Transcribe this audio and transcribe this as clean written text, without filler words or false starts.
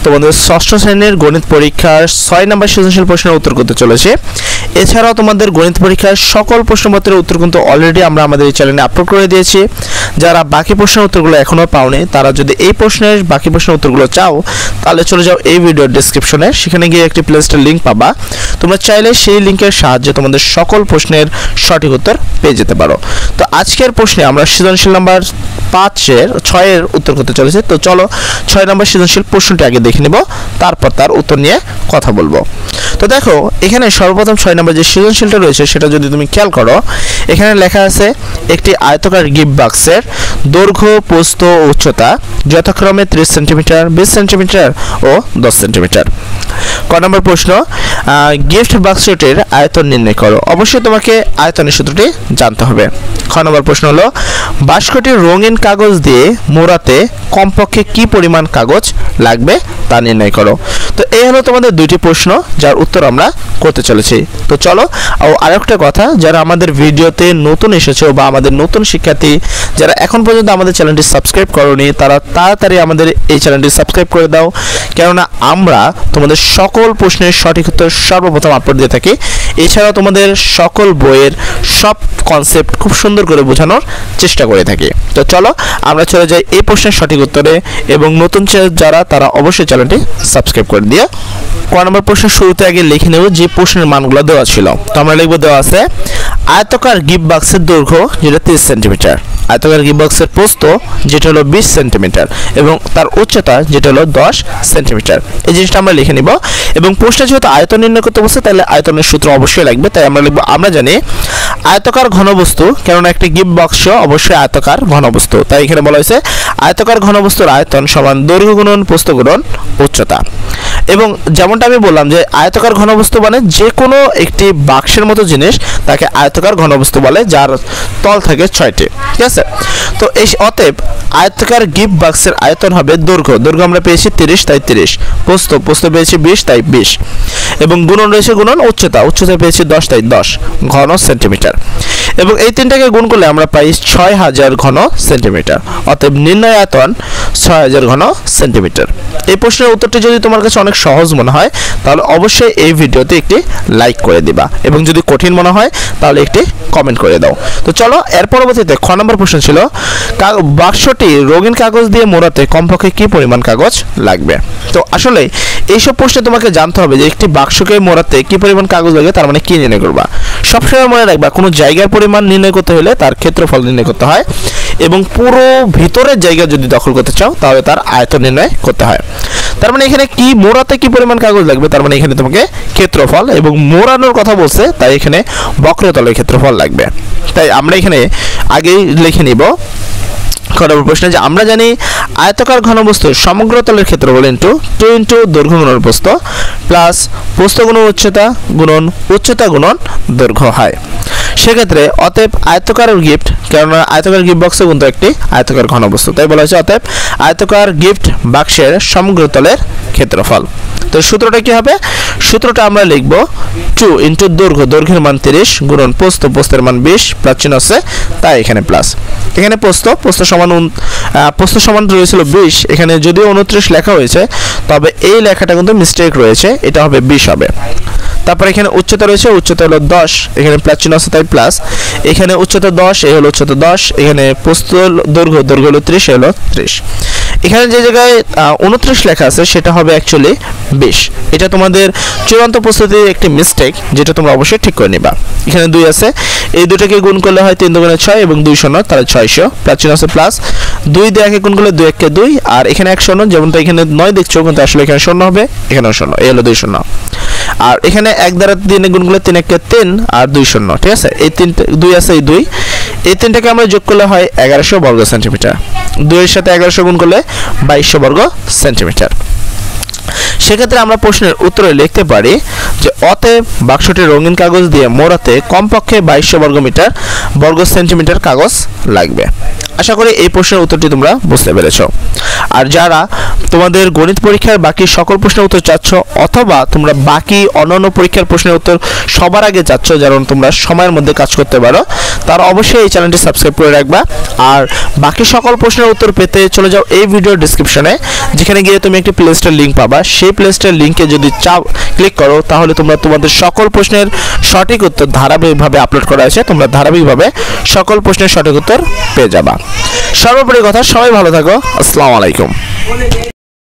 তোমাদের ষষ্ঠ শ্রেণীর গণিত পরীক্ষার 6 নম্বর সৃজনশীল প্রশ্নের উত্তর করতে চলেছে। এছাড়াও তোমাদের গণিত পরীক্ষার সকল প্রশ্নপত্রের উত্তর কিন্তু অলরেডি আমরা আমাদের এই চ্যানেলে আপলোড করে দিয়েছি। যারা বাকি প্রশ্নের উত্তরগুলো এখনও পাওনি তারা যদি এই প্রশ্নের বাকি প্রশ্নের উত্তরগুলো চাও তাহলে চলে যাও এই ভিডিওর ডেসক্রিপশনে, সেখানে গিয়ে একটি প্লেলিস্টের লিঙ্ক পাবা। তোমরা চাইলে সেই লিঙ্কের সাহায্যে তোমাদের সকল প্রশ্নের সঠিক উত্তর পেয়ে যেতে পারো। তো আজকের প্রশ্নে আমরা সৃজনশীল নাম্বার 6 উত্তর করতে চলেছি। তো চলো 6 নম্বর সৃজনশীল প্রশ্নটি আগে দেখে নেব, তারপর তার উত্তর নিয়ে কথা বলবো। তো দেখো এখানে সর্বপ্রথম 6 নম্বর যে সৃজনশীলটা রয়েছে সেটা যদি তুমি খেয়াল করো, এখানে লেখা আছে একটি আয়তাকার গিফট বাক্সের দৈর্ঘ্য, প্রস্থ ও উচ্চতা যথাক্রমে 30 সেন্টিমিটার, 20 সেন্টিমিটার ও 10 সেন্টিমিটার। ক নম্বর প্রশ্ন, গিফট বাক্সটির আয়তন নির্ণয় করো। অবশ্যই তোমাকে আয়তনের সূত্রটি জানতে হবে। খ নম্বর প্রশ্ন হলো বাক্সটির রঙিন কাগজ দিয়ে মোড়াতে কমপক্ষে কি পরিমাণ কাগজ লাগবে তা নির্ণয় করো। তো এই হলো তোমাদের দুইটি প্রশ্ন যার উত্তর আমরা করতে চলেছি। তো চলো আরেকটা কথা, যারা আমাদের ভিডিওতে নতুন এসেছো বা আমাদের নতুন শিক্ষার্থী যারা এখন পর্যন্ত আমাদের চ্যানেলটি সাবস্ক্রাইব করোনি তারা তাড়াতাড়ি আমাদের এই চ্যানেলটি সাবস্ক্রাইব করে দাও, কেননা আমরা তোমাদের সকল প্রশ্নের সঠিক উত্তর সর্বপ্রথম আপলোড দিয়ে থাকি। এছাড়াও তোমাদের সকল বইয়ের সব কনসেপ্ট খুব সুন্দর করে বোঝানোর চেষ্টা করে থাকি। তো চলো আমরা চলে যাই এই প্রশ্নের সঠিক উত্তরে, এবং নতুন যারা তারা অবশ্যই চ্যানেলটি সাবস্ক্রাইব করে দিও। ক নম্বর প্রশ্নের শুরুতে আগে লিখে নেব যে প্রশ্নের মানগুলো দেওয়া ছিল। তো আমরা লিখবো, দেওয়া আছে আয়তাকার গিফট বাক্সের দৈর্ঘ্য যেটা 30 সেন্টিমিটার, আয়তাকার গিফট বাক্সের প্রস্থ যেটা হলো 20 সেন্টিমিটার এবং তার উচ্চতা যেটা হলো 10 সেন্টিমিটার। এই জিনিসটা আমরা লিখে নিব। এবং প্রশ্নে যেহেতু আয়তন নির্ণয় করতে বলছে তাহলে আয়তনের সূত্র অবশ্যই লাগবে, তাই আমরা লিখবো, আমরা জানি আয়তাকার ঘনবস্তু, কেননা একটি গিফট বাক্স অবশ্যই আয়তাকার ঘনবস্তু, তাই এখানে বলা হয়েছে আয়তাকার ঘনবস্তুর আয়তন সমান দৈর্ঘ্য গুণন প্রস্থ গুণন উচ্চতা। এবং যেমনটা আমি বললাম যে আয়তাকার ঘনবস্তু মানে যে কোনো একটি বাক্সের মতো জিনিস তাকে আয়তাকার ঘনবস্তু বলে যার তল থাকে 6টি, ঠিক আছে। তো এই অতএব আয়তাকার গিফট বাক্সের আয়তন হবে দৈর্ঘ্য আমরা পেয়েছি 30 তাই 30, প্রস্থ পেয়েছি 20 তাই 20, এবং গুণন রয়েছে গুণন উচ্চতা পেয়েছি 10 তাই 10 ঘন সেন্টিমিটার। এবং এই তিনটাকে গুণ করলে আমরা পাই 6000 ঘন সেন্টিমিটার। অতএব নির্ণয় আয়তন 6000 ঘন সেন্টিমিটার। এই প্রশ্নের উত্তরটি যদি তোমার কাছে অনেক সহজ মনে হয় তাহলে অবশ্যই এই ভিডিওতে একটি লাইক করে দিবা, এবং যদি কঠিন মনে হয় তাহলে একটি কমেন্ট করে দাও। তো চলো এর পরবর্তীতে খ নম্বর প্রশ্ন ছিল বাক্সটি রঙিন কাগজ দিয়ে মোড়াতে কমপক্ষে কি পরিমাণ কাগজ লাগবে। তো আসলে এইসব প্রশ্নে তোমাকে জানতে হবে যে একটি বাক্সকে মোড়াতে কি পরিমাণ কাগজ লাগে, তার মানে কি নির্ণয় করবা। সবসময় মনে রাখবা কোনো জায়গার পরিমাণ নির্ণয় করতে হলে তার ক্ষেত্রফল নির্ণয় করতে হয়, এবং পুরো ভিতরের জায়গা যদি দখল করতে চাও তাহলে তার আয়তন নির্ণয় করতে হয়। তার মানে এখানে কি মোড়াতে কি পরিমাণ কাগজ লাগবে, তার মানে এখানে তোমাকে ক্ষেত্রফল এবং মোড়ানোর কথা বলছে, তাই এখানে বক্রতলের ক্ষেত্রফল লাগবে। তাই আমরা এখানে আগেই লিখে নিব প্রশ্নে যে আমরা জানি আয়তাকার ঘনবস্তুর সমগ্র তলের ক্ষেত্রফল ইন্টু 2 ইন্টু দৈর্ঘ্য গুণন প্রস্থ প্লাস প্রস্থ গুণন উচ্চতা গুণন দৈর্ঘ্য হয়। সেক্ষেত্রে অতএব আয়তাকার গিফট, কেননা আয়তাকার গিফট বক্সে কিন্তু একটি আয়তাকার ঘনবস্তু, তাই বলা হয়েছে অতএব আয়তাকার গিফট বাক্সের সমগ্র তলের ক্ষেত্রফল। তো সূত্রটা কি হবে, সূত্রটা আমরা লিখব 2 ইন্টু দৈর্ঘ্যের মান 30 গুণন প্রস্থের মান 20 প্লাস চিহ্ন আছে তাই এখানে প্লাস। এখানে প্রস্থ সমান রয়েছিল 20, এখানে যদিও 29 লেখা হয়েছে তবে এই লেখাটা কিন্তু মিস্টেক রয়েছে, এটা হবে 20 হবে। তারপর এখানে উচ্চতা রয়েছে, উচ্চতা হলো 10, এখানে প্লাস চিহ্ন আছে তাই প্লাস। এখানে উচ্চতা 10, এই হলো উচ্চতা 10, এখানে প্রস্থ দৈর্ঘ্য হলো 30, হলো 30। এখানে যে জায়গায় 29 লেখা আছে সেটা হবে অ্যাকচুয়ালি 20। এটা তোমাদের চূড়ান্ত প্রস্তুতির একটি মিস্টেক, যেটা তোমরা অবশ্যই ঠিক করে নিবা। এখানে 2 আছে, এই দুটোকে গুণ করলে হয় 3 দুগুণে 6 এবং 2 শূন্য তাহলে 600 প্লাস চিহ্ন আছে প্লাস। 2 দিয়ে একে গুণ করলে 2 একে 2, আর এখানে 1 শূন্য, যেমনটা এখানে 9 দেখছো কিন্তু আসলে এখানে শূন্য হবে, এখানেও শূন্য, এই হলো 2 শূন্য। আর এখানে 1 দ্বারা 3 গুণ করলে 3 একে 3 আর 2 শূন্য, ঠিক আছে। এই 2 আছে, এই 3টাকে আমরা যোগ করলে হয় 1100 বর্গ সেন্টিমিটার। 2 এর সাথে 1100 গুণ করলে 2200 বর্গ সেন্টিমিটার। সেক্ষেত্রে আমরা প্রশ্নের উত্তরে লিখতে পারি যে অতএব বাক্সটি রঙিন কাগজ দিয়ে মোড়াতে কমপক্ষে 2200 বর্গ সেন্টিমিটার কাগজ লাগবে। আশা করি এই প্রশ্নের উত্তরটি তোমরা বুঝতে পেরেছো। আর যারা তোমাদের গণিত পরীক্ষার বাকি সকল প্রশ্নের উত্তর চাচ্ছ, অথবা তোমরা বাকি অন্যান্য পরীক্ষার প্রশ্নের উত্তর সবার আগে চাচ্ছ যেন তোমরা সময়ের মধ্যে কাজ করতে পারো, তার অবশ্যই এই চ্যানেলটি সাবস্ক্রাইব করে রাখবা। আর বাকি সকল প্রশ্নের উত্তর পেতে চলে যাও এই ভিডিওর ডেসক্রিপশনে, যেখানে গিয়ে তুমি একটি প্লে স্টোর লিঙ্ক পাবা। সেই প্লে স্টোর লিঙ্কে যদি চাও ক্লিক করো, তাহলে তোমরা তোমাদের সকল প্রশ্নের সঠিক উত্তর ধারাবাহিকভাবে আপলোড করা আছে, তোমরা ধারাবাহিকভাবে সকল প্রশ্নের সঠিক উত্তর পেয়ে যাবা। সর্বোপরি কথা, সবাই ভালো থাকো। আসসালামু আলাইকুম।